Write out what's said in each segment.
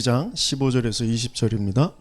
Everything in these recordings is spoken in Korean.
장 15절에서 20절입니다.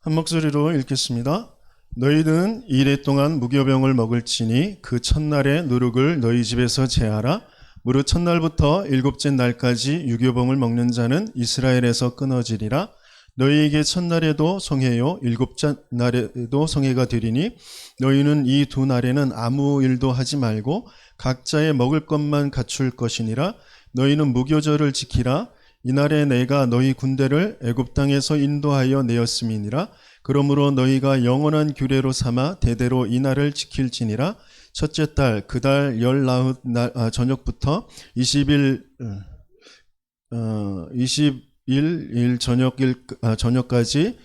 한 목소리로 읽겠습니다. 너희는 이래 동안 무교병을 먹을지니 그 첫날의 누룩을 너희 집에서 제하라. 무릇 첫날부터 일곱째 날까지 유교병을 먹는 자는 이스라엘에서 끊어지리라. 너희에게 첫날에도 성회요 일곱째 날에도 성회가 되리니 너희는 이 두 날에는 아무 일도 하지 말고 각자의 먹을 것만 갖출 것이니라. 너희는 무교절을 지키라. 이날에 내가 너희 군대를 애굽 땅에서 인도하여 내었음이니라. 그러므로 너희가 영원한 규례로 삼아 대대로 이날을 지킬지니라. 첫째 달 그 달 19날 저녁부터 20일 저녁까지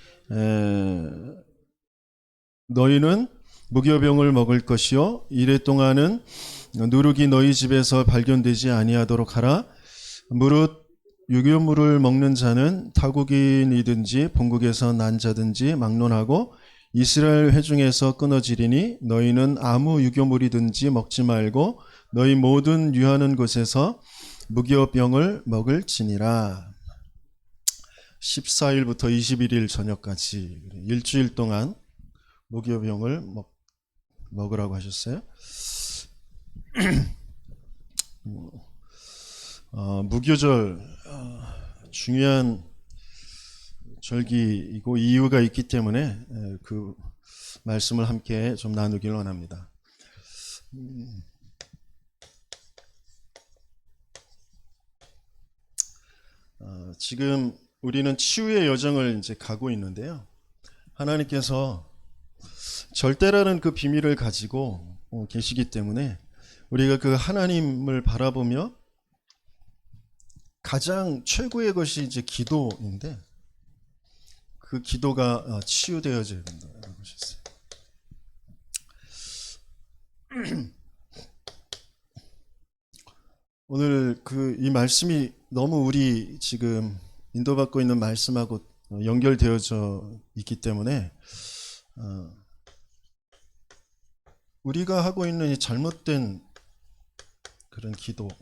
너희는 무교병을 먹을 것이요 이래 동안은 누룩이 너희 집에서 발견되지 아니하도록 하라. 무릇 유교물을 먹는 자는 타국인이든지 본국에서 난 자든지 막론하고 이스라엘 회중에서 끊어지리니 너희는 아무 유교물이든지 먹지 말고 너희 모든 유하는 곳에서 무교병을 먹을지니라. 14일부터 21일 저녁까지 일주일 동안 무교병을 먹으라고 하셨어요. 무교절 중요한 절기이고 이유가 있기 때문에 그 말씀을 함께 좀 나누길 원합니다. 지금 우리는 치유의 여정을 이제 가고 있는데요. 하나님께서 절대라는 그 비밀을 가지고 계시기 때문에 우리가 그 하나님을 바라보며 가장 최고의 것이 이제 기도인데 그 기도가 치유되어져야 된다고 하셨어요. 오늘 이 말씀이 너무 우리 지금 인도받고 있는 말씀하고 연결되어져 있기 때문에 우리가 하고 있는 이 잘못된 그런 기도가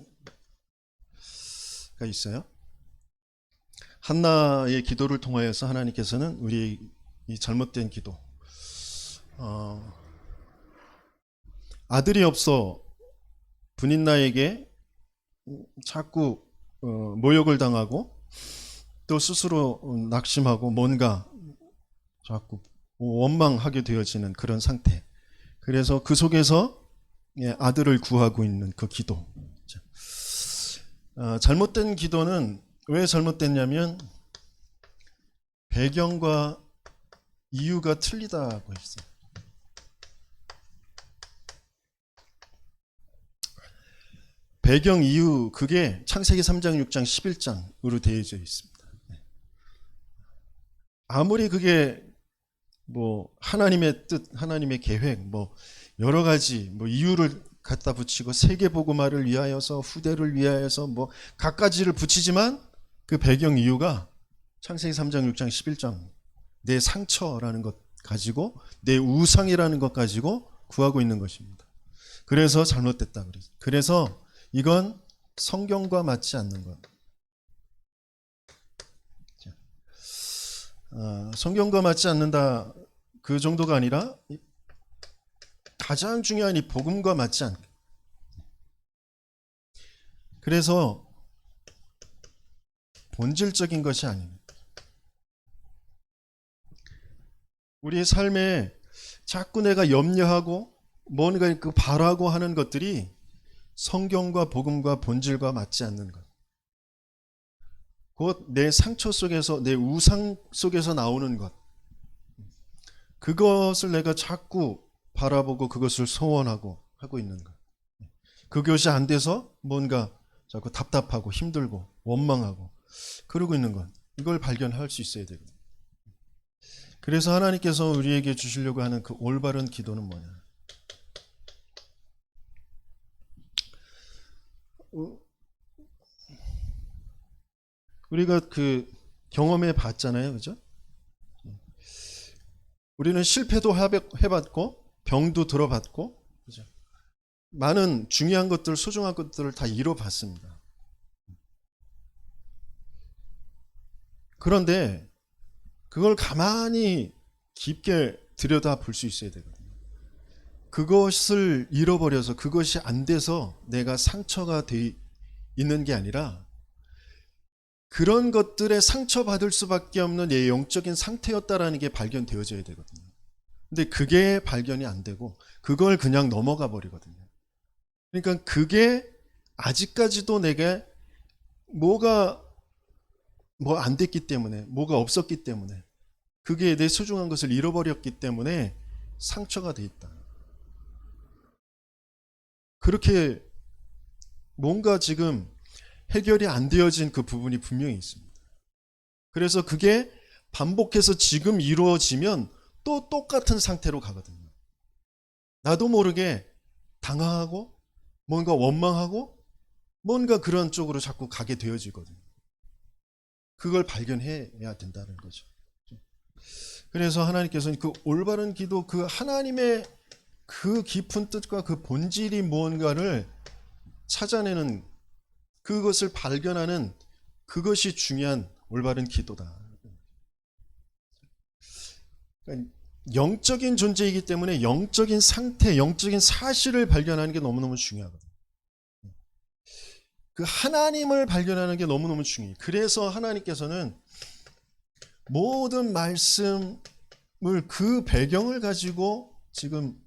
있어요. 한나의 기도를 통하여서 하나님께서는 우리 이 잘못된 기도, 아들이 없어 분인나에게 자꾸 모욕을 당하고 또 스스로 낙심하고 뭔가 자꾸 원망하게 되어지는 그런 상태. 그래서 그 속에서 아들을 구하고 있는 그 기도. 잘못된 기도는 왜 잘못됐냐면 배경과 이유가 틀리다고 했어요. 배경 이유 그게 창세기 3장 6장 11장으로 되어져 있습니다. 아무리 그게 뭐 하나님의 뜻, 하나님의 계획, 뭐 여러 가지 뭐 이유를 갖다 붙이고 세계복음화를 위하여서 후대를 위하여서 뭐 갖가지를 붙이지만 그 배경 이유가 창세기 3장 6장 11장 내 상처라는 것 가지고 내 우상이라는 것 가지고 구하고 있는 것입니다. 그래서 잘못됐다 그랬어요. 그래서 이건 성경과 맞지 않는 것. 성경과 맞지 않는다 그 정도가 아니라 가장 중요한 이 복음과 맞지 않는. 그래서 본질적인 것이 아닙니다. 우리의 삶에 자꾸 내가 염려하고 뭔가 그 바라고 하는 것들이 성경과 복음과 본질과 맞지 않는 것. 곧 내 상처 속에서 내 우상 속에서 나오는 것. 그것을 내가 자꾸 바라보고 그것을 소원하고 하고 있는 것. 그것이 안 돼서 뭔가 자꾸 답답하고 힘들고 원망하고 그러고 있는 것. 이걸 발견할 수 있어야 되거든요. 그래서 하나님께서 우리에게 주시려고 하는 그 올바른 기도는 뭐냐? 우리가 그 경험해 봤잖아요. 그죠? 우리는 실패도 해봤고 병도 들어봤고 그죠? 많은 중요한 것들, 소중한 것들을 다 이뤄봤습니다. 그런데 그걸 가만히 깊게 들여다 볼 수 있어야 되거든요. 그것을 잃어버려서 그것이 안 돼서 내가 상처가 돼 있는 게 아니라 그런 것들에 상처받을 수밖에 없는 내 영적인 상태였다라는 게 발견되어져야 되거든요. 근데 그게 발견이 안 되고 그걸 그냥 넘어가 버리거든요. 그러니까 그게 아직까지도 내게 뭐가 뭐 안 됐기 때문에 뭐가 없었기 때문에 그게 내 소중한 것을 잃어버렸기 때문에 상처가 돼 있다. 그렇게 뭔가 지금 해결이 안 되어진 그 부분이 분명히 있습니다. 그래서 그게 반복해서 지금 이루어지면 또 똑같은 상태로 가거든요. 나도 모르게 당황하고 뭔가 원망하고 뭔가 그런 쪽으로 자꾸 가게 되어지거든요. 그걸 발견해야 된다는 거죠. 그래서 하나님께서는 그 올바른 기도, 그 하나님의 그 깊은 뜻과 그 본질이 무언가를 찾아내는 그것을 발견하는 그것이 중요한 올바른 기도다. 그러니까 영적인 존재이기 때문에 영적인 상태, 영적인 사실을 발견하는 게 너무너무 중요하거든요. 그 하나님을 발견하는 게 너무너무 중요해요. 그래서 하나님께서는 모든 말씀을 그 배경을 가지고 지금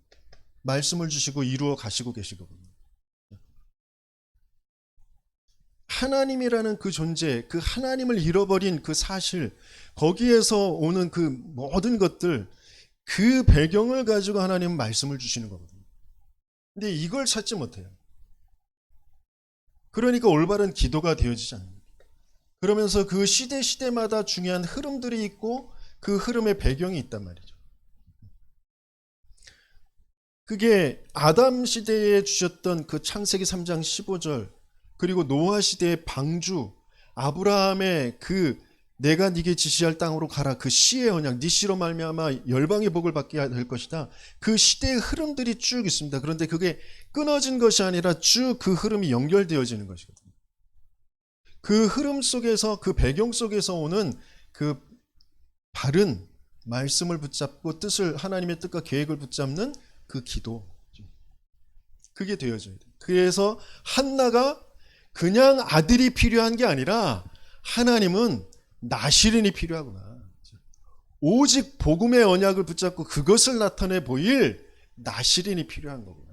말씀을 주시고 이루어 가시고 계시거든요. 하나님이라는 그 존재, 그 하나님을 잃어버린 그 사실, 거기에서 오는 그 모든 것들, 그 배경을 가지고 하나님은 말씀을 주시는 거거든요. 근데 이걸 찾지 못해요. 그러니까 올바른 기도가 되어지지 않습니다. 그러면서 그 시대마다 중요한 흐름들이 있고 그 흐름의 배경이 있단 말이죠. 그게 아담 시대에 주셨던 그 창세기 3장 15절 그리고 노아 시대의 방주 아브라함의 그 내가 네게 지시할 땅으로 가라 그 시의 언약 네 씨로 말미암아 열방의 복을 받게 될 것이다. 그 시대의 흐름들이 쭉 있습니다. 그런데 그게 끊어진 것이 아니라 쭉 그 흐름이 연결되어지는 것이거든요. 그 흐름 속에서 그 배경 속에서 오는 그 바른 말씀을 붙잡고 뜻을 하나님의 뜻과 계획을 붙잡는 그 기도 그게 되어져야 돼요. 그래서 한나가 그냥 아들이 필요한 게 아니라 하나님은 나시린이 필요하구나. 오직 복음의 언약을 붙잡고 그것을 나타내 보일 나시린이 필요한 거구나.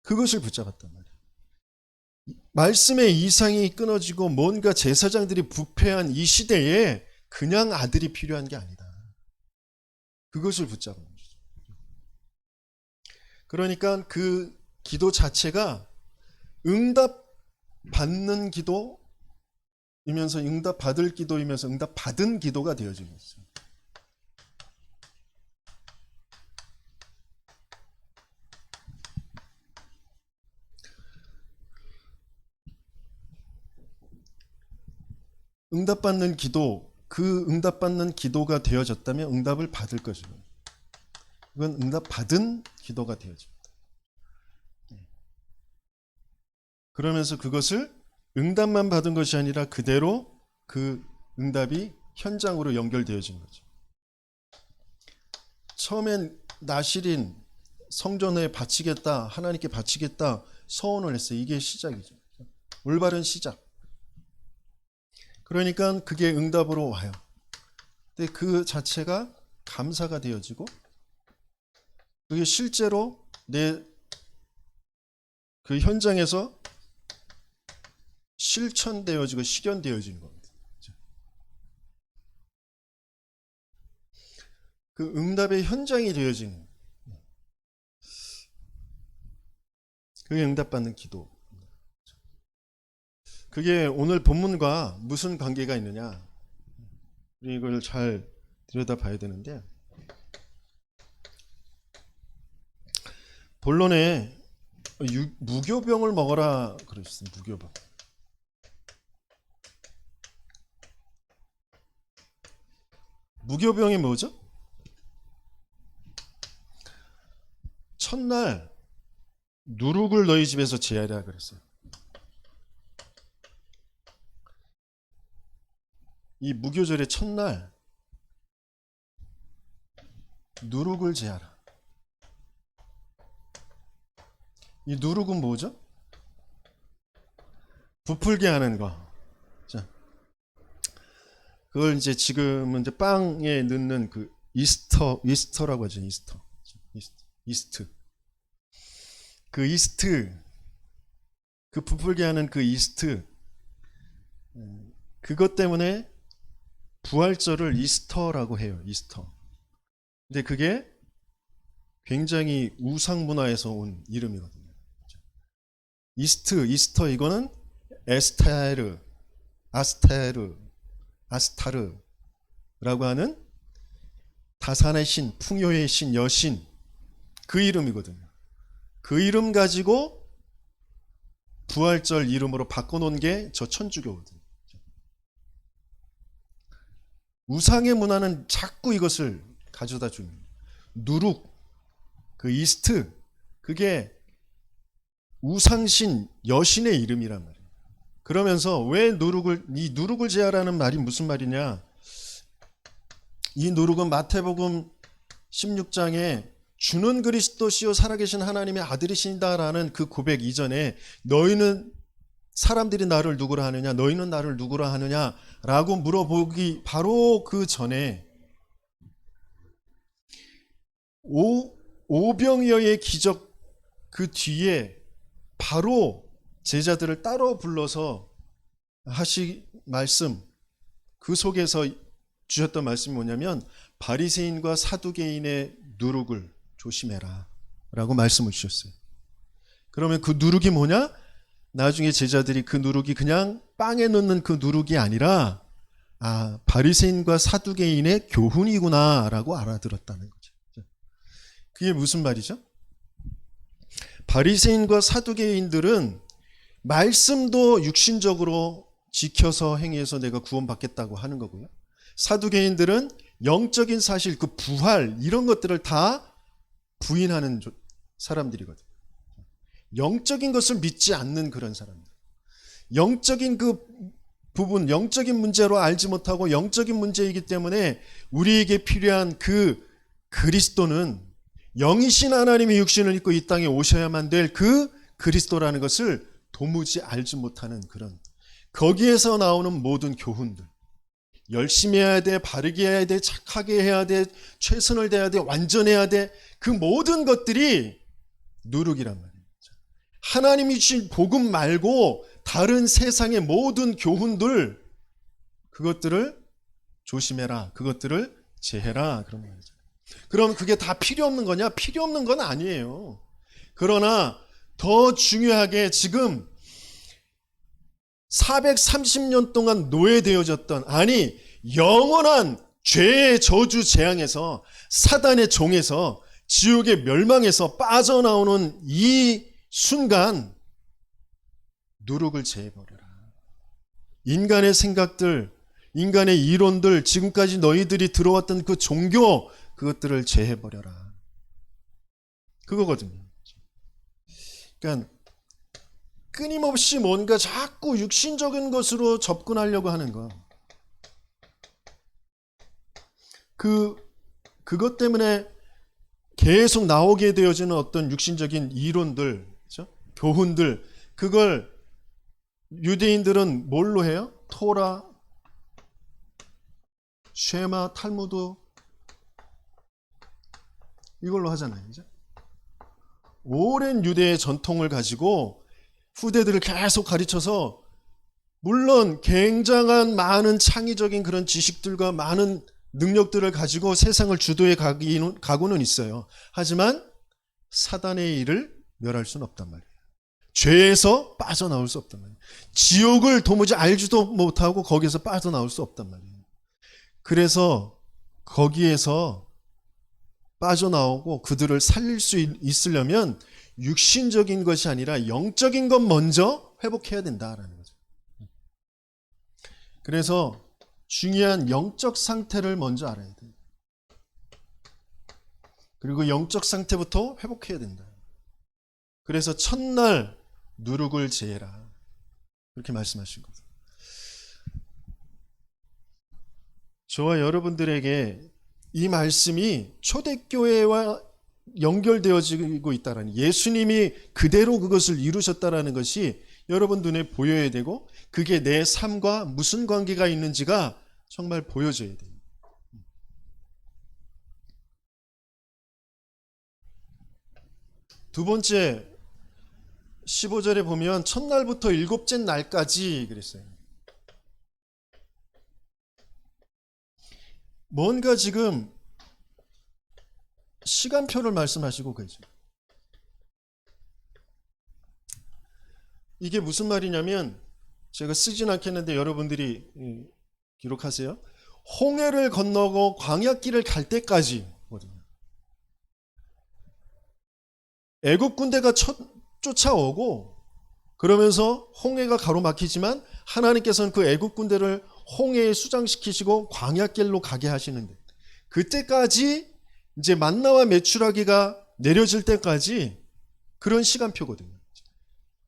그것을 붙잡았단 말이에요. 말씀의 이상이 끊어지고 뭔가 제사장들이 부패한 이 시대에 그냥 아들이 필요한 게 아니다. 그것을 붙잡은 것이죠. 그러니까 그 기도 자체가 응답 받는 기도이면서 응답 받을 기도이면서 응답 받은 기도가 되어지고 있습니다. 응답받는 기도, 그 응답받는 기도가 되어졌다면 응답을 받을 것이고 이건 응답받은 기도가 되어집니다. 그러면서 그것을 응답만 받은 것이 아니라 그대로 그 응답이 현장으로 연결되어진 거죠. 처음엔 나시린 성전에 바치겠다, 하나님께 바치겠다 서원을 했어요. 이게 시작이죠. 올바른 시작. 그러니까 그게 응답으로 와요. 근데 그 자체가 감사가 되어지고 그게 실제로 내 그 현장에서 실천되어지고 실현되어지는 겁니다. 그 응답의 현장이 되어지는 그게 응답받는 기도. 그게 오늘 본문과 무슨 관계가 있느냐? 우리 이걸 잘 들여다봐야 되는데, 본론에 무교병을 먹어라 그러셨어요. 무교병. 무교병이 뭐죠? 첫날 누룩을 너희 집에서 제하라 그랬어요. 이 무교절의 첫날 누룩을 제하라. 이 누룩은 뭐죠? 부풀게 하는 거. 자, 그걸 이제 지금은 이제 빵에 넣는 그 이스터라고 하죠. 이스트. 그 이스트, 그 부풀게 하는 그 이스트, 그것 때문에 부활절을 이스터라고 해요. 이스터. 근데 그게 굉장히 우상 문화에서 온 이름이거든요. 이스터 이거는 아스타르라고 하는 다산의 신, 풍요의 신, 여신, 그 이름이거든요. 그 이름 가지고 부활절 이름으로 바꿔놓은 게 저 천주교거든요. 우상의 문화는 자꾸 이것을 가져다 주는 누룩, 그 이스트, 그게 우상신, 여신의 이름이란 말이에요. 그러면서 왜 이 누룩을 제하라는 말이 무슨 말이냐? 이 누룩은 마태복음 16장에 주는 그리스도시요 살아계신 하나님의 아들이신다라는 그 고백 이전에 너희는 사람들이 나를 누구라 하느냐, 너희는 나를 누구라 하느냐라고 물어보기 바로 그 전에 오병이어의 기적 그 뒤에 바로 제자들을 따로 불러서 하신 말씀, 그 속에서 주셨던 말씀이 뭐냐면 바리새인과 사두개인의 누룩을 조심해라 라고 말씀을 주셨어요. 그러면 그 누룩이 뭐냐? 나중에 제자들이 그 누룩이 그냥 빵에 넣는 그 누룩이 아니라 바리새인과 사두개인의 교훈이구나 라고 알아들었다는 거죠. 그게 무슨 말이죠? 바리새인과 사두개인들은 말씀도 육신적으로 지켜서 행해서 내가 구원받겠다고 하는 거고요. 사두개인들은 영적인 사실, 그 부활 이런 것들을 다 부인하는 사람들이거든요. 영적인 것을 믿지 않는 그런 사람들. 영적인 그 부분, 영적인 문제로 알지 못하고 영적인 문제이기 때문에 우리에게 필요한 그 그리스도는 영이신 하나님이 육신을 입고 이 땅에 오셔야만 될 그 그리스도라는 것을 도무지 알지 못하는 그런, 거기에서 나오는 모든 교훈들, 열심히 해야 돼, 바르게 해야 돼, 착하게 해야 돼, 최선을 다해야 돼, 완전해야 돼, 그 모든 것들이 누룩이란 말이에요. 하나님이 주신 복음 말고 다른 세상의 모든 교훈들, 그것들을 조심해라, 그것들을 제해라, 그런 말이죠. 그럼 그게 다 필요 없는 거냐? 필요 없는 건 아니에요. 그러나 더 중요하게 지금 430년 동안 노예되어졌던, 아니 영원한 죄의 저주 재앙에서, 사단의 종에서, 지옥의 멸망에서 빠져나오는 이 순간 누룩을 제해버려라. 인간의 생각들, 인간의 이론들, 지금까지 너희들이 들어왔던 그 종교, 그것들을 제해버려라. 그거거든요. 그러니까 끊임없이 뭔가 자꾸 육신적인 것으로 접근하려고 하는 거. 그것 때문에 계속 나오게 되어지는 어떤 육신적인 이론들, 그렇죠? 교훈들, 그걸 유대인들은 뭘로 해요? 토라, 쉐마, 탈무드, 이걸로 하잖아요. 그죠? 오랜 유대의 전통을 가지고 후대들을 계속 가르쳐서, 물론 굉장한 많은 창의적인 그런 지식들과 많은 능력들을 가지고 세상을 주도해 가고는 있어요. 하지만 사단의 일을 멸할 수는 없단 말이에요. 죄에서 빠져나올 수 없단 말이에요. 지옥을 도무지 알지도 못하고 거기에서 빠져나올 수 없단 말이에요. 그래서 거기에서 빠져나오고 그들을 살릴 수 있으려면 육신적인 것이 아니라 영적인 것 먼저 회복해야 된다라는 거죠. 그래서 중요한 영적 상태를 먼저 알아야 돼요. 그리고 영적 상태부터 회복해야 된다. 그래서 첫날 누룩을 제해라. 그렇게 말씀하신 거죠. 저와 여러분들에게 이 말씀이 초대교회와 연결되어지고 있다라는, 예수님이 그대로 그것을 이루셨다라는 것이 여러분 눈에 보여야 되고, 그게 내 삶과 무슨 관계가 있는지가 정말 보여져야 돼요. 두 번째 15절에 보면 첫날부터 일곱째 날까지 그랬어요. 뭔가 지금 시간표를 말씀하시고 계죠. 이게 무슨 말이냐면, 제가 쓰진 않겠는데 여러분들이 기록하세요. 홍해를 건너고 광야길을 갈 때까지 거든요. 애국 군대가 쫓아오고 그러면서 홍해가 가로막히지만 하나님께서는 그 애국 군대를 홍해에 수장시키시고 광야길로 가게 하시는데, 그때까지 이제 만나와 메추라기가 내려질 때까지 그런 시간표거든요.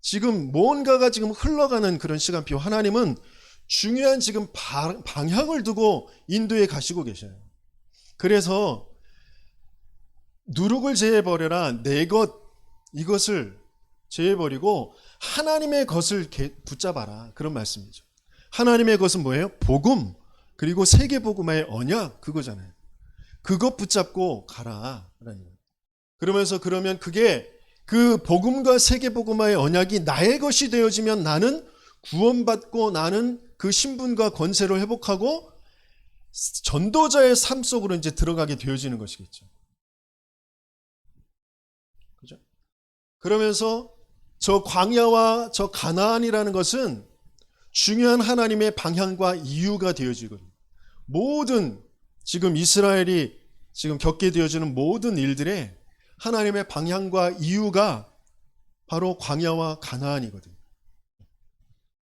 지금 뭔가가 지금 흘러가는 그런 시간표. 하나님은 중요한 지금 방향을 두고 인도에 가시고 계셔요. 그래서 누룩을 제해버려라. 내 것, 이것을 제해버리고 하나님의 것을 붙잡아라. 그런 말씀이죠. 하나님의 것은 뭐예요? 복음, 그리고 세계복음의 언약, 그거잖아요. 그것 붙잡고 가라. 그러면서 그러면 그게 그 복음과 세계복음의 언약이 나의 것이 되어지면 나는 구원받고 나는 그 신분과 권세를 회복하고 전도자의 삶 속으로 이제 들어가게 되어지는 것이겠죠. 그죠? 그러면서 저 광야와 저 가나안이라는 것은 중요한 하나님의 방향과 이유가 되어지거든요. 모든 지금 이스라엘이 지금 겪게 되어지는 모든 일들의 하나님의 방향과 이유가 바로 광야와 가나안이거든요.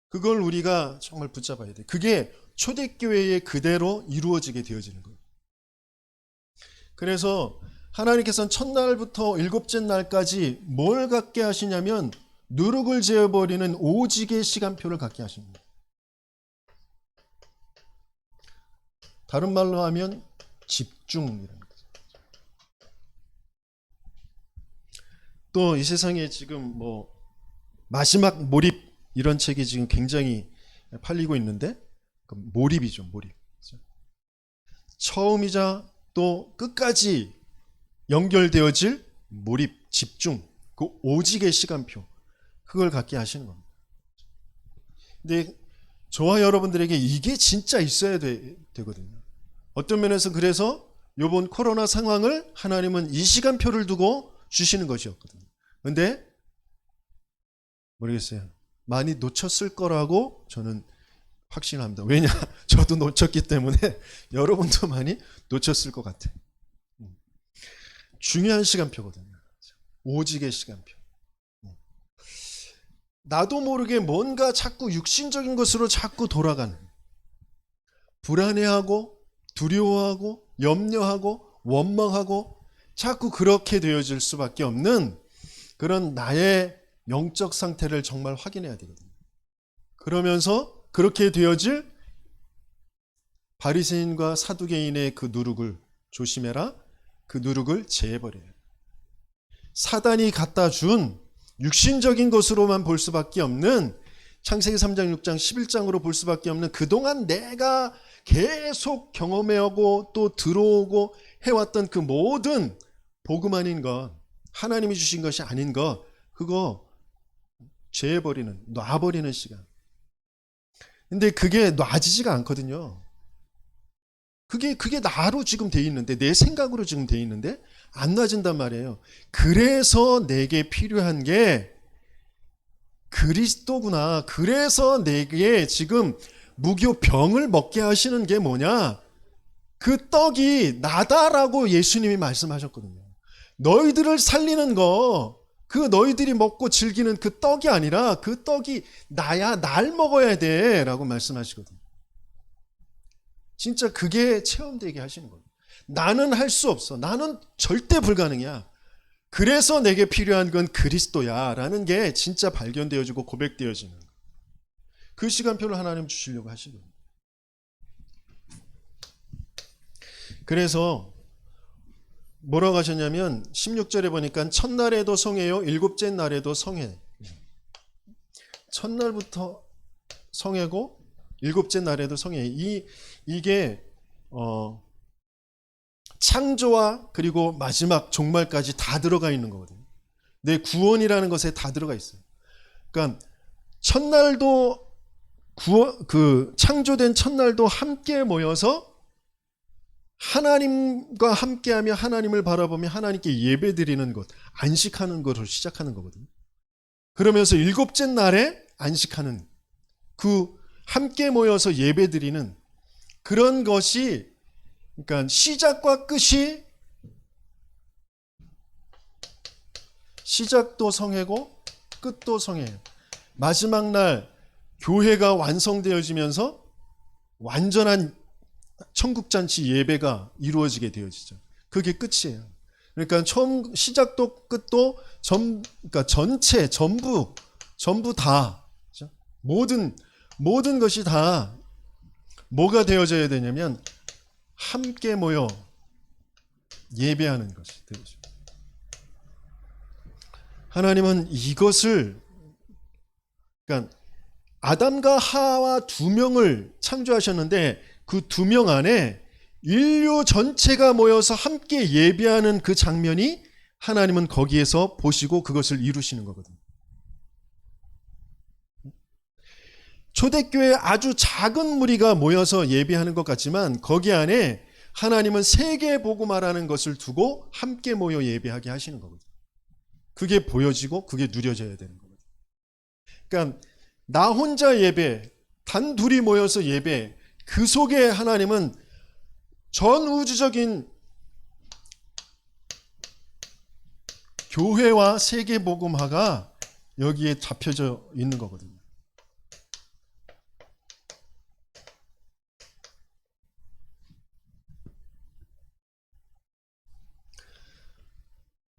그걸 우리가 정말 붙잡아야 돼요. 그게 초대교회에 그대로 이루어지게 되어지는 거예요. 그래서 하나님께서는 첫날부터 일곱째 날까지 뭘 갖게 하시냐면 누룩을 제어버리는 오직의 시간표를 갖게 하십니다. 다른 말로 하면 집중이라는 거죠. 또 이 세상에 지금 뭐 마지막 몰입 이런 책이 지금 굉장히 팔리고 있는데, 몰입이죠, 몰입. 처음이자 또 끝까지 연결되어질 몰입, 집중, 그 오직의 시간표, 그걸 갖게 하시는 겁니다. 근데 저와 여러분들에게 이게 진짜 있어야 되거든요. 어떤 면에서 그래서 이번 코로나 상황을 하나님은 이 시간표를 두고 주시는 것이었거든요. 근데 모르겠어요. 많이 놓쳤을 거라고 저는 확신합니다. 왜냐? 저도 놓쳤기 때문에 여러분도 많이 놓쳤을 것 같아요. 중요한 시간표거든요. 오직의 시간표. 나도 모르게 뭔가 자꾸 육신적인 것으로 자꾸 돌아가는, 불안해하고 두려워하고 염려하고 원망하고 자꾸 그렇게 되어질 수밖에 없는 그런 나의 영적 상태를 정말 확인해야 되거든요. 그러면서 그렇게 되어질 바리새인과 사두개인의 그 누룩을 조심해라. 그 누룩을 제해버려요. 사단이 갖다 준 육신적인 것으로만 볼 수밖에 없는, 창세기 3장 6장 11장으로 볼 수밖에 없는 그동안 내가 계속 경험해오고 또 들어오고 해왔던 그 모든 복음 아닌 것, 하나님이 주신 것이 아닌 것, 그거 제해버리는, 놔버리는 시간. 근데 그게 놔지지가 않거든요. 그게 나로 지금 돼 있는데, 내 생각으로 지금 돼 있는데 안 놔진단 말이에요. 그래서 내게 필요한 게 그리스도구나. 그래서 내게 지금 무교병을 먹게 하시는 게 뭐냐? 그 떡이 나다라고 예수님이 말씀하셨거든요. 너희들을 살리는 거, 그 너희들이 먹고 즐기는 그 떡이 아니라 그 떡이 나야, 날 먹어야 돼 라고 말씀하시거든요. 진짜 그게 체험되게 하시는 거예요. 나는 할 수 없어. 나는 절대 불가능이야. 그래서 내게 필요한 건 그리스도야 라는 게 진짜 발견되어지고 고백되어지는 거예요. 그 시간표를 하나님 주시려고 하시거든요. 그래서 뭐라고 하셨냐면 16절에 보니까 첫날에도 성회요, 일곱째 날에도 성회. 첫날부터 성회고 일곱째 날에도 성회. 이게 창조와 그리고 마지막 종말까지 다 들어가 있는 거거든요. 내 구원이라는 것에 다 들어가 있어요. 그러니까 첫날도 창조된 첫날도 함께 모여서 하나님과 함께하며 하나님을 바라보며 하나님께 예배드리는 것, 안식하는 것으로 시작하는 거거든요. 그러면서 일곱째 날에 안식하는 그 함께 모여서 예배드리는 그런 것이, 그러니까 시작과 끝이, 시작도 성회고 끝도 성회예요. 마지막 날 교회가 완성되어지면서 완전한 천국잔치 예배가 이루어지게 되어지죠. 그게 끝이에요. 그러니까 처음 시작도 끝도 그러니까 전체 전부 다, 그렇죠? 모든 것이 다 뭐가 되어져야 되냐면 함께 모여 예배하는 것이 되죠. 하나님은 이것을, 그러니까 아담과 하와 두 명을 창조하셨는데 그 두 명 안에 인류 전체가 모여서 함께 예배하는 그 장면이 하나님은 거기에서 보시고 그것을 이루시는 거거든요. 초대교회 아주 작은 무리가 모여서 예배하는 것 같지만 거기 안에 하나님은 세계 복음화라는 것을 두고 함께 모여 예배하게 하시는 거거든요. 그게 보여지고 그게 누려져야 되는 거거든요. 그러니까 나 혼자 예배, 단둘이 모여서 예배, 그 속에 하나님은 전 우주적인 교회와 세계 복음화가 여기에 잡혀져 있는 거거든요.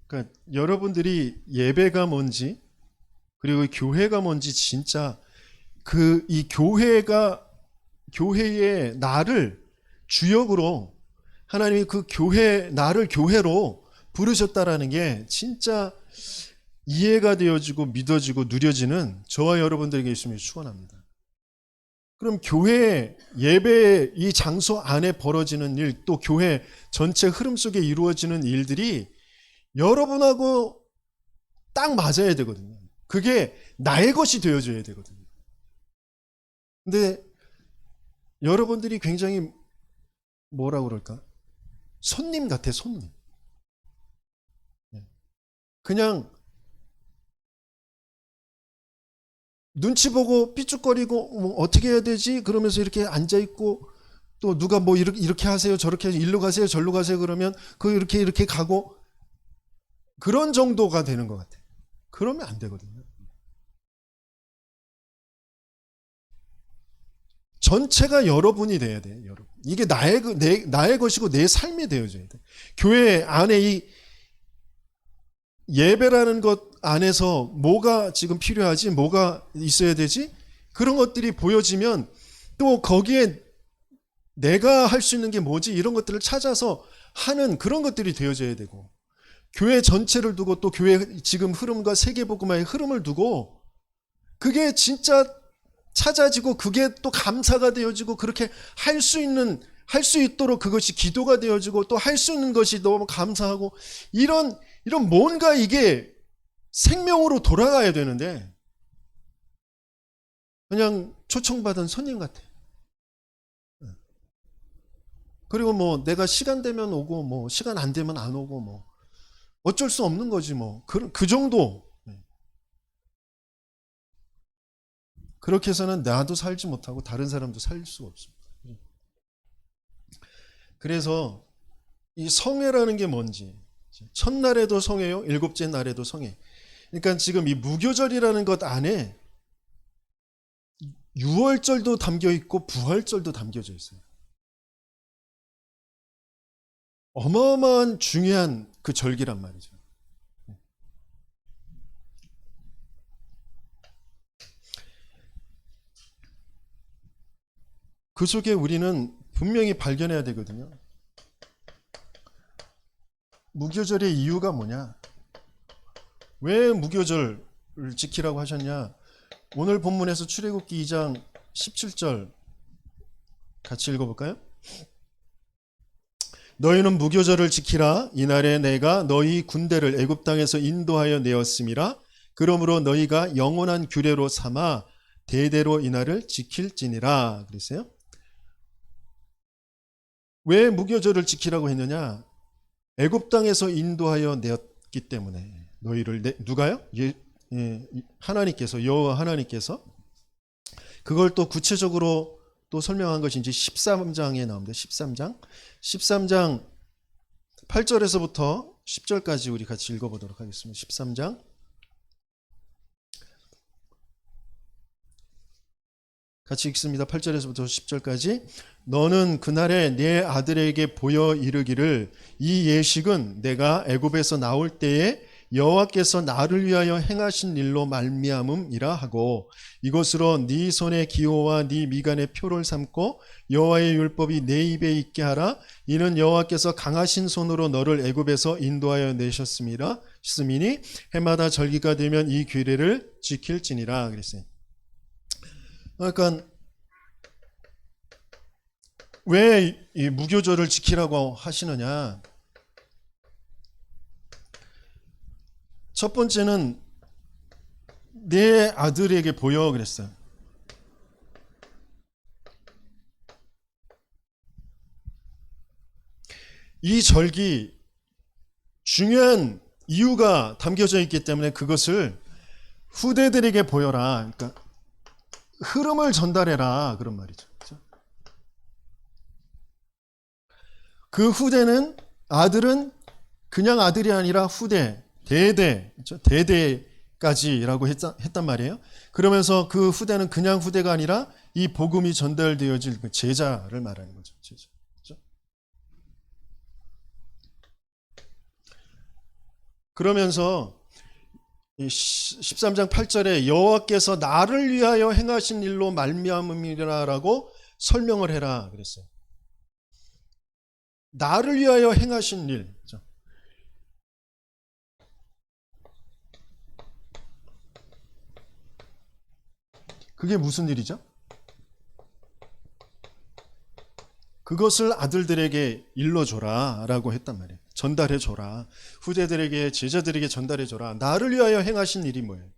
그러니까 여러분들이 예배가 뭔지 그리고 교회가 뭔지 진짜 이 교회의 나를 주역으로 하나님이 그 나를 교회로 부르셨다라는 게 진짜 이해가 되어지고 믿어지고 누려지는 저와 여러분들에게 있음을 축원합니다. 그럼 교회 예배 이 장소 안에 벌어지는 일, 또 교회 전체 흐름 속에 이루어지는 일들이 여러분하고 딱 맞아야 되거든요. 그게 나의 것이 되어져야 되거든요. 근데 여러분들이 굉장히 뭐라 그럴까? 손님 같아, 손님. 그냥 눈치 보고 삐죽거리고 뭐 어떻게 해야 되지? 그러면서 이렇게 앉아있고 또 누가 뭐 이렇게 하세요, 저렇게 하세요, 일로 가세요, 절로 가세요 그러면 이렇게 가고 그런 정도가 되는 것 같아요. 그러면 안 되거든요. 전체가 여러분이 돼야 돼요. 여러분. 이게 나의 것이고 내 삶이 되어져야 돼. 교회 안에 이 예배라는 것 안에서 뭐가 지금 필요하지? 뭐가 있어야 되지? 그런 것들이 보여지면 또 거기에 내가 할 수 있는 게 뭐지? 이런 것들을 찾아서 하는 그런 것들이 되어져야 되고 교회 전체를 두고 또 교회 지금 흐름과 세계복음화의 흐름을 두고 그게 진짜 찾아지고 그게 또 감사가 되어지고 그렇게 할 수 있도록 그것이 기도가 되어지고 또 할 수 있는 것이 너무 감사하고 이런 뭔가 이게 생명으로 돌아가야 되는데 그냥 초청받은 손님 같아. 그리고 뭐 내가 시간 되면 오고 뭐 시간 안 되면 안 오고 뭐 어쩔 수 없는 거지 뭐 그 정도. 그렇게 해서는 나도 살지 못하고 다른 사람도 살 수가 없습니다. 그래서 이 성회라는 게 뭔지, 첫날에도 성회요, 일곱째 날에도 성회. 그러니까 지금 이 무교절이라는 것 안에 유월절도 담겨 있고 부활절도 담겨져 있어요. 어마어마한 중요한 그 절기란 말이죠. 그 속에 우리는 분명히 발견해야 되거든요. 무교절의 이유가 뭐냐? 왜 무교절을 지키라고 하셨냐? 오늘 본문에서 출애굽기 2장 17절 같이 읽어볼까요? 너희는 무교절을 지키라. 이날에 내가 너희 군대를 애굽 땅에서 인도하여 내었음이라. 그러므로 너희가 영원한 규례로 삼아 대대로 이날을 지킬지니라. 그랬어요. 왜 무교절을 지키라고 했느냐? 애굽 땅에서 인도하여 내었기 때문에. 너희를 누가요? 하나님께서, 여호와 하나님께서 그걸 또 구체적으로 또 설명한 것이 이제 13장에 나옵니다. 13장 8절에서부터 10절까지 우리 같이 읽어보도록 하겠습니다. 13장 같이 읽습니다. 8절에서부터 10절까지. 너는 그날에 내 아들에게 보여 이르기를 이 예식은 내가 애굽에서 나올 때에 여호와께서 나를 위하여 행하신 일로 말미암음이라 하고 이것으로 네 손의 기호와 네 미간의 표를 삼고 여호와의 율법이 내 입에 있게 하라. 이는 여호와께서 강하신 손으로 너를 애굽에서 인도하여 내셨음이라 스미니 해마다 절기가 되면 이 규례를 지킬지니라 그랬어요. 그러니까 왜 이 무교절을 지키라고 하시느냐? 첫 번째는 내 아들에게 보여 그랬어요. 이 절기 중요한 이유가 담겨져 있기 때문에 그것을 후대들에게 보여라. 그러니까 흐름을 전달해라 그런 말이죠. 그렇죠? 그 후대는 아들은 그냥 아들이 아니라 후대, 대대, 그렇죠? 대대까지라고 했단 말이에요. 그러면서 그 후대는 그냥 후대가 아니라 이 복음이 전달되어질 그 제자를 말하는 거죠. 제자. 그렇죠? 그러면서 13장 8절에 여호와께서 나를 위하여 행하신 일로 말미암음이라라고 설명을 해라 그랬어요. 나를 위하여 행하신 일. 그게 무슨 일이죠? 그것을 아들들에게 일러줘라 라고 했단 말이에요. 전달해줘라. 후대들에게, 제자들에게 전달해줘라. 나를 위하여 행하신 일이 뭐예요?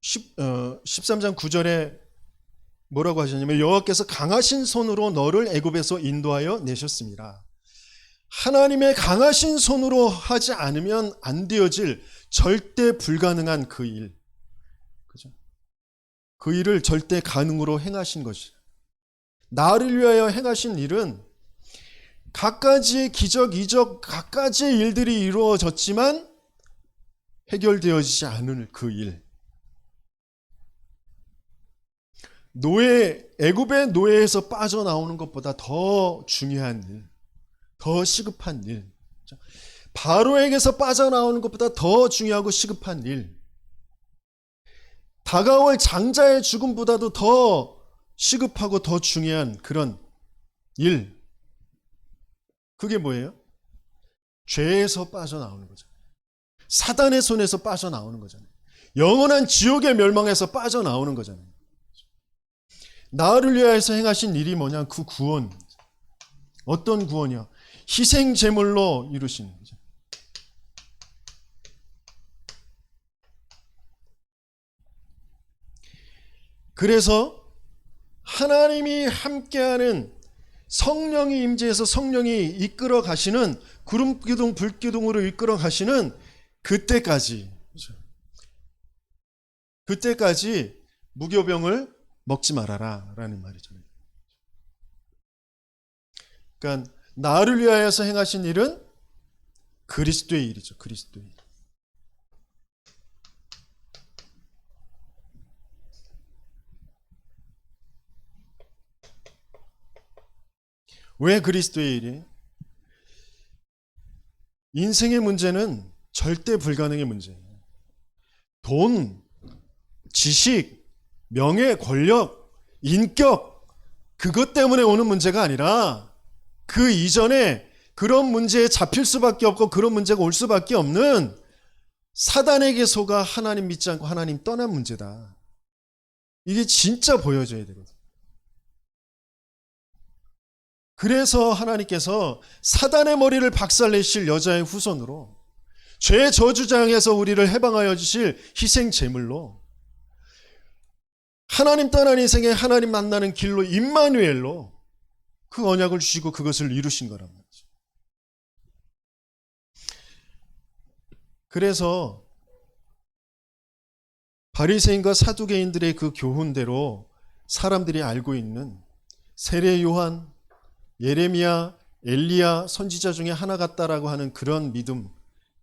13장 9절에 뭐라고 하셨냐면 여호와께서 강하신 손으로 너를 애굽에서 인도하여 내셨습니다. 하나님의 강하신 손으로 하지 않으면 안 되어질 절대 불가능한 그 일. 그죠? 그 일을 절대 가능으로 행하신 것이죠. 나를 위하여 행하신 일은 갖가지의 기적, 이적, 갖가지의 일들이 이루어졌지만 해결되어지지 않은 그 일. 애굽의 노예에서 빠져나오는 것보다 더 중요한 일, 더 시급한 일. 바로에게서 빠져나오는 것보다 더 중요하고 시급한 일. 다가올 장자의 죽음보다도 더 시급하고 더 중요한 그런 일. 그게 뭐예요? 죄에서 빠져나오는 거잖아요. 사단의 손에서 빠져나오는 거잖아요. 영원한 지옥의 멸망에서 빠져나오는 거잖아요. 나를 위하여서 행하신 일이 뭐냐? 그 구원. 어떤 구원이요? 희생 제물로 이루신 거죠. 그래서 하나님이 함께하는 성령이 임재해서 성령이 이끌어 가시는 구름기둥 불기둥으로 이끌어 가시는 그때까지 그때까지 무교병을 먹지 말아라 라는 말이잖아요. 그러니까 나를 위하여서 행하신 일은 그리스도의 일이죠. 그리스도의 일. 왜 그리스도의 일이? 인생의 문제는 절대 불가능의 문제예요. 돈, 지식, 명예, 권력, 인격, 그것 때문에 오는 문제가 아니라 그 이전에 그런 문제에 잡힐 수밖에 없고 그런 문제가 올 수밖에 없는 사단에게 속아 하나님 믿지 않고 하나님 떠난 문제다. 이게 진짜 보여져야 되거든. 그래서 하나님께서 사단의 머리를 박살내실 여자의 후손으로 죄 저주장에서 우리를 해방하여 주실 희생 제물로 하나님 떠난 인생에 하나님 만나는 길로 임마누엘로 그 언약을 주시고 그것을 이루신 거란 말이죠. 그래서 바리새인과 사두개인들의 그 교훈대로 사람들이 알고 있는 세례 요한, 예레미야, 엘리야 선지자 중에 하나 같다라고 하는 그런 믿음,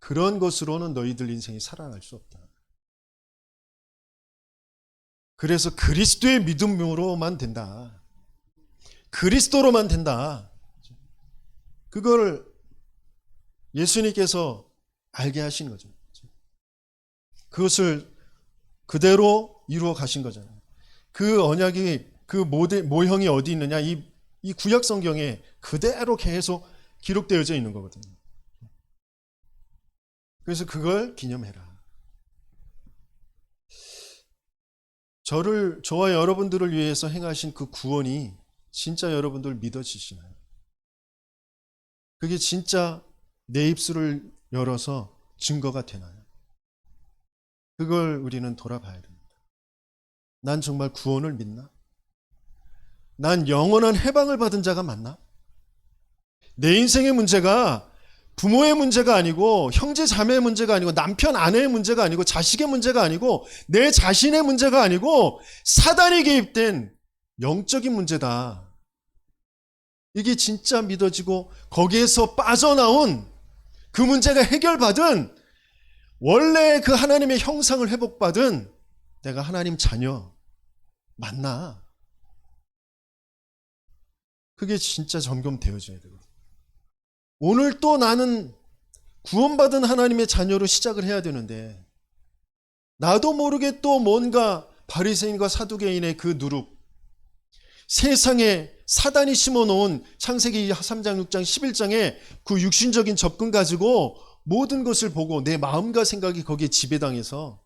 그런 것으로는 너희들 인생이 살아날 수 없다. 그래서 그리스도의 믿음으로만 된다. 그리스도로만 된다. 그걸 예수님께서 알게 하신 거죠. 그것을 그대로 이루어 가신 거잖아요. 그 언약이, 그 모형이 어디 있느냐? 이 구약 성경에 그대로 계속 기록되어져 있는 거거든요. 그래서 그걸 기념해라. 저와 여러분들을 위해서 행하신 그 구원이 진짜 여러분들 믿어지시나요? 그게 진짜 내 입술을 열어서 증거가 되나요? 그걸 우리는 돌아봐야 됩니다. 난 정말 구원을 믿나? 난 영원한 해방을 받은 자가 맞나? 내 인생의 문제가 부모의 문제가 아니고 형제 자매의 문제가 아니고 남편 아내의 문제가 아니고 자식의 문제가 아니고 내 자신의 문제가 아니고 사단이 개입된 영적인 문제다. 이게 진짜 믿어지고 거기에서 빠져나온 그 문제가 해결받은 원래 그 하나님의 형상을 회복받은 내가 하나님 자녀 맞나? 그게 진짜 점검되어져야 되거든요. 오늘 또 나는 구원받은 하나님의 자녀로 시작을 해야 되는데 나도 모르게 또 뭔가 바리새인과 사두개인의 그 누룩, 세상에 사단이 심어놓은 창세기 3장, 6장, 11장의 그 육신적인 접근 가지고 모든 것을 보고 내 마음과 생각이 거기에 지배당해서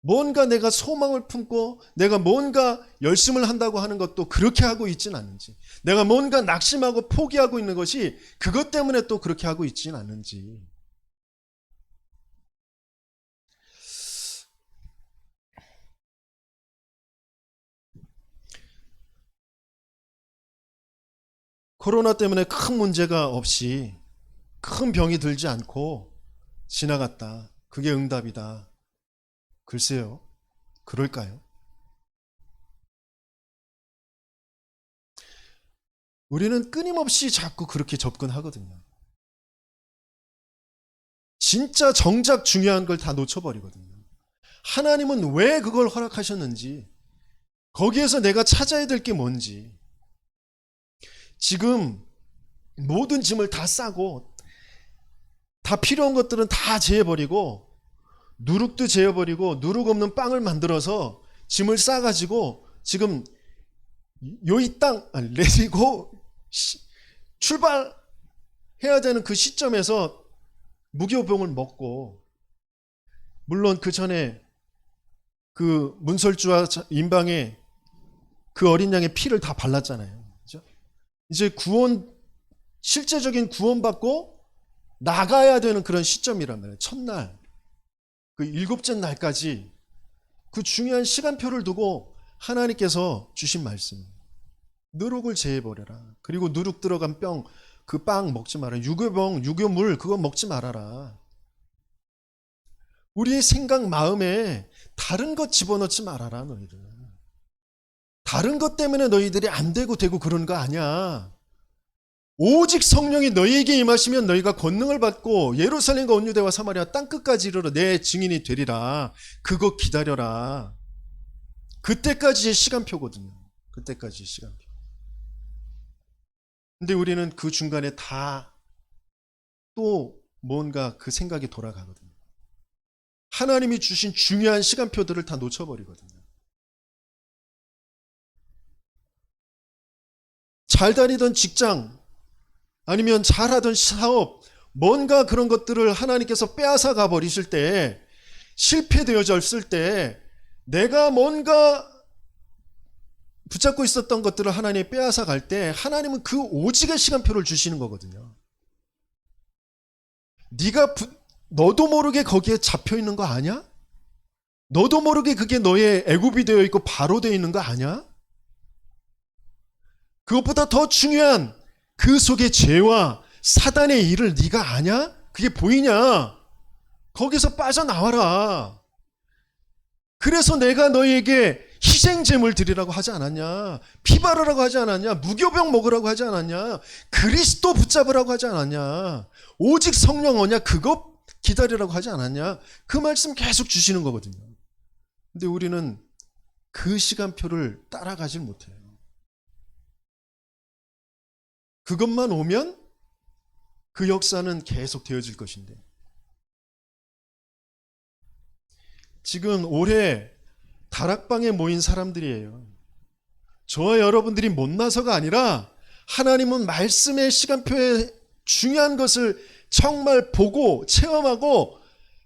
뭔가 내가 소망을 품고 내가 뭔가 열심을 한다고 하는 것도 그렇게 하고 있진 않은지, 내가 뭔가 낙심하고 포기하고 있는 것이 그것 때문에 또 그렇게 하고 있진 않은지. 코로나 때문에 큰 문제가 없이 큰 병이 들지 않고 지나갔다. 그게 응답이다. 글쎄요. 그럴까요? 우리는 끊임없이 자꾸 그렇게 접근하거든요. 진짜 정작 중요한 걸 다 놓쳐버리거든요. 하나님은 왜 그걸 허락하셨는지, 거기에서 내가 찾아야 될 게 뭔지, 지금 모든 짐을 다 싸고 다 필요한 것들은 다 제해버리고 누룩도 제어버리고 누룩 없는 빵을 만들어서 짐을 싸가지고 지금 요이 땅 내리고 출발해야 되는 그 시점에서 무교병을 먹고, 물론 그 전에 그 문설주와 임방에 그 어린 양의 피를 다 발랐잖아요. 그죠? 이제 실제적인 구원받고 나가야 되는 그런 시점이란 말이에요. 첫날, 그 일곱째 날까지 그 중요한 시간표를 두고 하나님께서 주신 말씀, 누룩을 제해버려라. 그리고 누룩 들어간 그 빵 먹지 마라. 유교물 그거 먹지 말아라. 우리의 생각 마음에 다른 것 집어넣지 말아라. 너희들 다른 것 때문에 너희들이 안 되고 그러는 거 아니야. 오직 성령이 너희에게 임하시면 너희가 권능을 받고 예루살렘과 온 유대와 사마리아 땅끝까지 이르러 내 증인이 되리라. 그거 기다려라. 그때까지의 시간표거든요. 그때까지의 시간표. 근데 우리는 그 중간에 다 또 뭔가 그 생각이 돌아가거든요. 하나님이 주신 중요한 시간표들을 다 놓쳐버리거든요. 잘 다니던 직장, 아니면 잘하던 사업, 뭔가 그런 것들을 하나님께서 빼앗아 가버리실 때, 실패되어졌을 때, 내가 뭔가 붙잡고 있었던 것들을 하나님이 빼앗아 갈 때, 하나님은 그 오직의 시간표를 주시는 거거든요. 너도 모르게 거기에 잡혀 있는 거 아니야? 너도 모르게 그게 너의 애굽이 되어 있고 바로 되어 있는 거 아니야? 그것보다 더 중요한 그 속의 죄와 사단의 일을 네가 아냐? 그게 보이냐? 거기서 빠져나와라. 그래서 내가 너희에게 희생제물 드리라고 하지 않았냐? 피 바르라고 하지 않았냐? 무교병 먹으라고 하지 않았냐? 그리스도 붙잡으라고 하지 않았냐? 오직 성령 언약 그거 기다리라고 하지 않았냐? 그 말씀 계속 주시는 거거든요. 근데 우리는 그 시간표를 따라가질 못해요. 그것만 오면 그 역사는 계속 되어질 것인데, 지금 올해 다락방에 모인 사람들이에요. 저와 여러분들이 못나서가 아니라 하나님은 말씀의 시간표에 중요한 것을 정말 보고 체험하고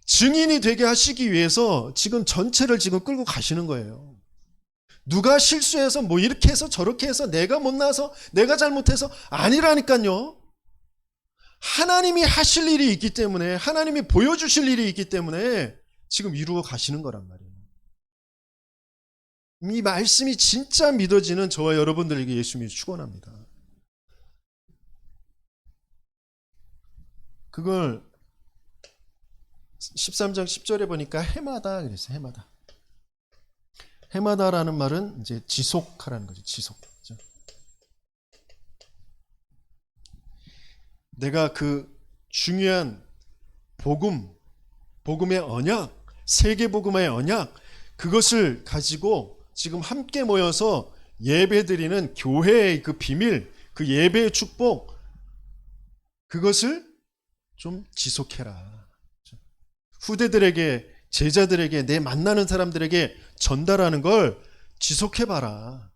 증인이 되게 하시기 위해서 지금 전체를 지금 끌고 가시는 거예요. 누가 실수해서 뭐 이렇게 해서 저렇게 해서 내가 못나서 내가 잘못해서 아니라니까요. 하나님이 하실 일이 있기 때문에, 하나님이 보여주실 일이 있기 때문에 지금 이루어 가시는 거란 말이에요. 이 말씀이 진짜 믿어지는 저와 여러분들에게 예수님이 축원합니다. 그걸 13장 10절에 보니까 해마다 그랬어요. 해마다. 해마다라는 말은 이제 지속하라는 거죠. 지속. 내가 그 중요한 복음의 언약, 세계복음의 언약, 그것을 가지고 지금 함께 모여서 예배드리는 교회의 그 비밀, 그 예배의 축복, 그것을 좀 지속해라. 후대들에게, 제자들에게, 내 만나는 사람들에게 전달하는 걸 지속해봐라.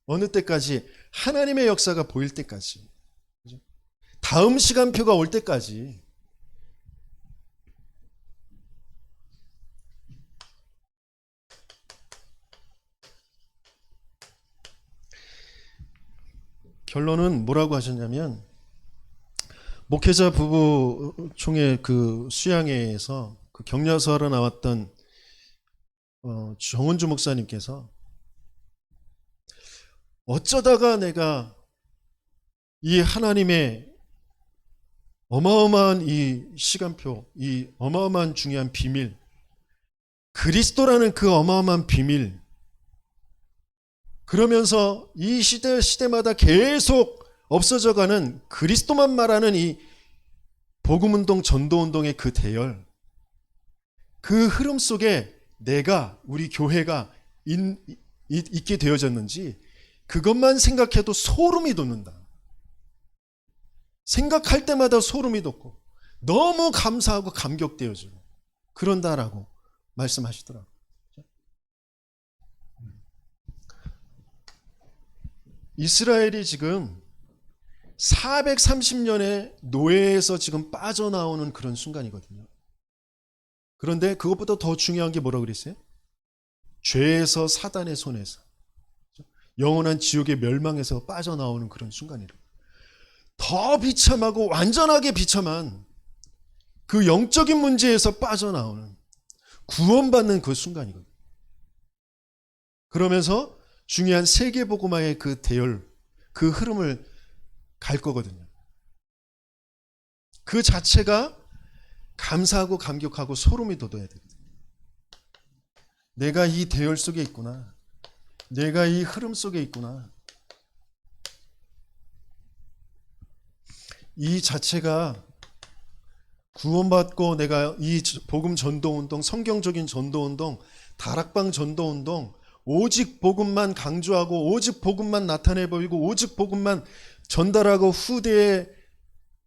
어느 때까지? 하나님의 역사가 보일 때까지. 다음 시간표가 올 때까지. 결론은 뭐라고 하셨냐면, 목회자 부부 총회 그 수양회에서 그 격려서하러 나왔던 정은주 목사님께서 어쩌다가 내가 이 하나님의 어마어마한 이 시간표, 이 어마어마한 중요한 비밀, 그리스도라는 그 어마어마한 비밀, 그러면서 이 시대마다 계속 없어져가는 그리스도만 말하는 이 복음운동, 전도운동의 그 대열, 그 흐름 속에 내가, 우리 교회가 있게 되어졌는지 그것만 생각해도 소름이 돋는다. 생각할 때마다 소름이 돋고 너무 감사하고 감격되어지고 그런다라고 말씀하시더라고요. 이스라엘이 지금 430년의 노예에서 지금 빠져나오는 그런 순간이거든요. 그런데 그것보다 더 중요한 게 뭐라고 그랬어요? 죄에서, 사단의 손에서, 영원한 지옥의 멸망에서 빠져나오는 그런 순간이라. 더 비참하고 완전하게 비참한 그 영적인 문제에서 빠져나오는, 구원받는 그 순간이거든요. 그러면서 중요한 세계복음화의 그 대열, 그 흐름을 갈 거거든요. 그 자체가 감사하고 감격하고 소름이 돋아야 되거든요. 내가 이 대열 속에 있구나. 내가 이 흐름 속에 있구나. 이 자체가 구원받고 내가 이 복음 전도운동, 성경적인 전도운동, 다락방 전도운동, 오직 복음만 강조하고 오직 복음만 나타내 보이고 오직 복음만 전달하고 후대에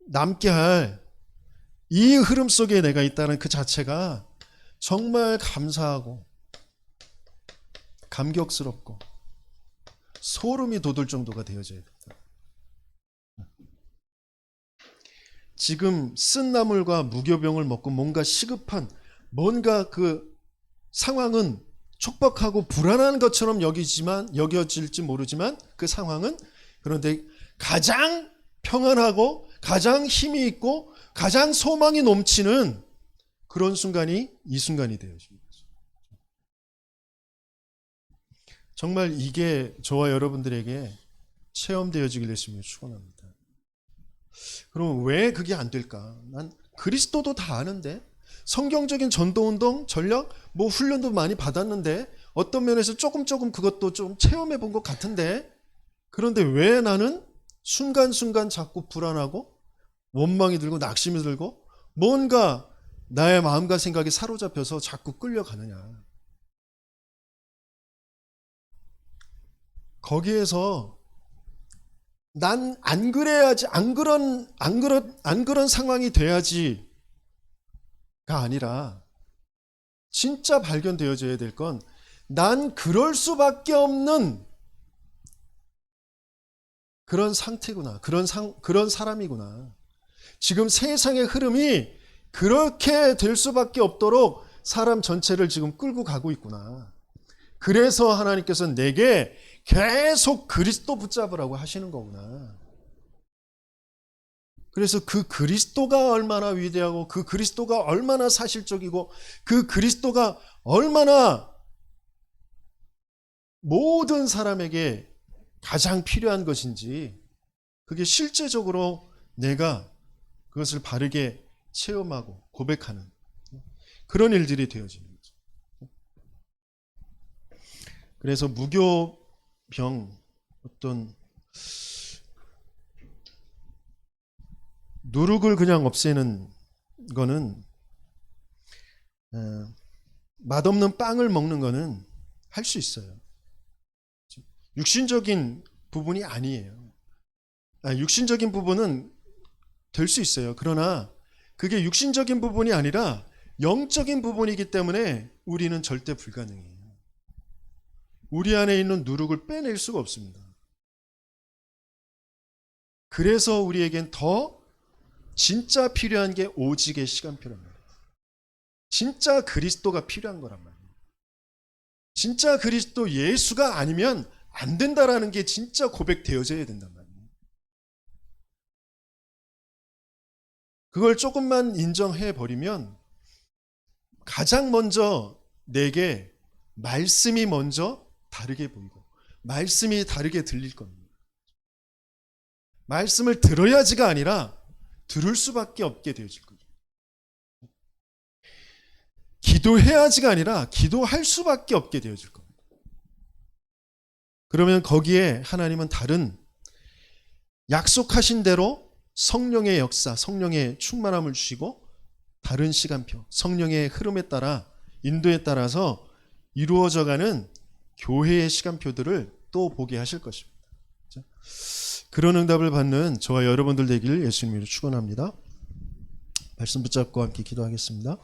남게 할 이 흐름 속에 내가 있다는 그 자체가 정말 감사하고 감격스럽고 소름이 돋을 정도가 되어져야 된다. 지금 쓴 나물과 무교병을 먹고 뭔가 시급한 뭔가 그 상황은 촉박하고 불안한 것처럼 여겨질지 모르지만 그 상황은 그런데 가장 평안하고 가장 힘이 있고 가장 소망이 넘치는 그런 순간이 이 순간이 되어집니다. 정말 이게 저와 여러분들에게 체험되어지길 예수님이 축원합니다. 그럼 왜 그게 안 될까? 난 그리스도도 다 아는데 성경적인 전도운동, 전략, 뭐 훈련도 많이 받았는데 어떤 면에서 조금 그것도 좀 체험해 본 것 같은데 그런데 왜 나는 순간순간 자꾸 불안하고 원망이 들고 낙심이 들고 뭔가 나의 마음과 생각이 사로잡혀서 자꾸 끌려가느냐. 거기에서 난 안 그래야지, 안 그런 상황이 돼야지가 아니라 진짜 발견되어져야 될 건 난 그럴 수밖에 없는 그런 상태구나. 그런 사람이구나. 지금 세상의 흐름이 그렇게 될 수밖에 없도록 사람 전체를 지금 끌고 가고 있구나. 그래서 하나님께서 내게 계속 그리스도 붙잡으라고 하시는 거구나. 그래서 그 그리스도가 얼마나 위대하고 그 그리스도가 얼마나 사실적이고 그 그리스도가 얼마나 모든 사람에게 가장 필요한 것인지 그게 실제적으로 내가 그것을 바르게 체험하고 고백하는 그런 일들이 되어지는 거죠. 그래서 무교병 어떤 누룩을 그냥 없애는 거는 맛없는 빵을 먹는 거는 할 수 있어요. 육신적인 부분이 아니에요. 육신적인 부분은 될 수 있어요. 그러나 그게 육신적인 부분이 아니라 영적인 부분이기 때문에 우리는 절대 불가능해요. 우리 안에 있는 누룩을 빼낼 수가 없습니다. 그래서 우리에겐 더 진짜 필요한 게 오직의 시간표란 말이에요. 진짜 그리스도가 필요한 거란 말이에요. 진짜 그리스도 예수가 아니면 안 된다라는 게 진짜 고백되어져야 된단 말이에요. 그걸 조금만 인정해 버리면 가장 먼저 내게 말씀이 먼저 다르게 보이고 말씀이 다르게 들릴 겁니다. 말씀을 들어야지가 아니라 들을 수밖에 없게 되어질 거죠. 기도해야지가 아니라 기도할 수밖에 없게 되어질 겁니다. 그러면 거기에 하나님은 다른 약속하신 대로 성령의 역사, 성령의 충만함을 주시고 다른 시간표, 성령의 흐름에 따라 인도에 따라서 이루어져가는 교회의 시간표들을 또 보게 하실 것입니다. 그런 응답을 받는 저와 여러분들 되기를 예수님으로 축원합니다. 말씀 붙잡고 함께 기도하겠습니다.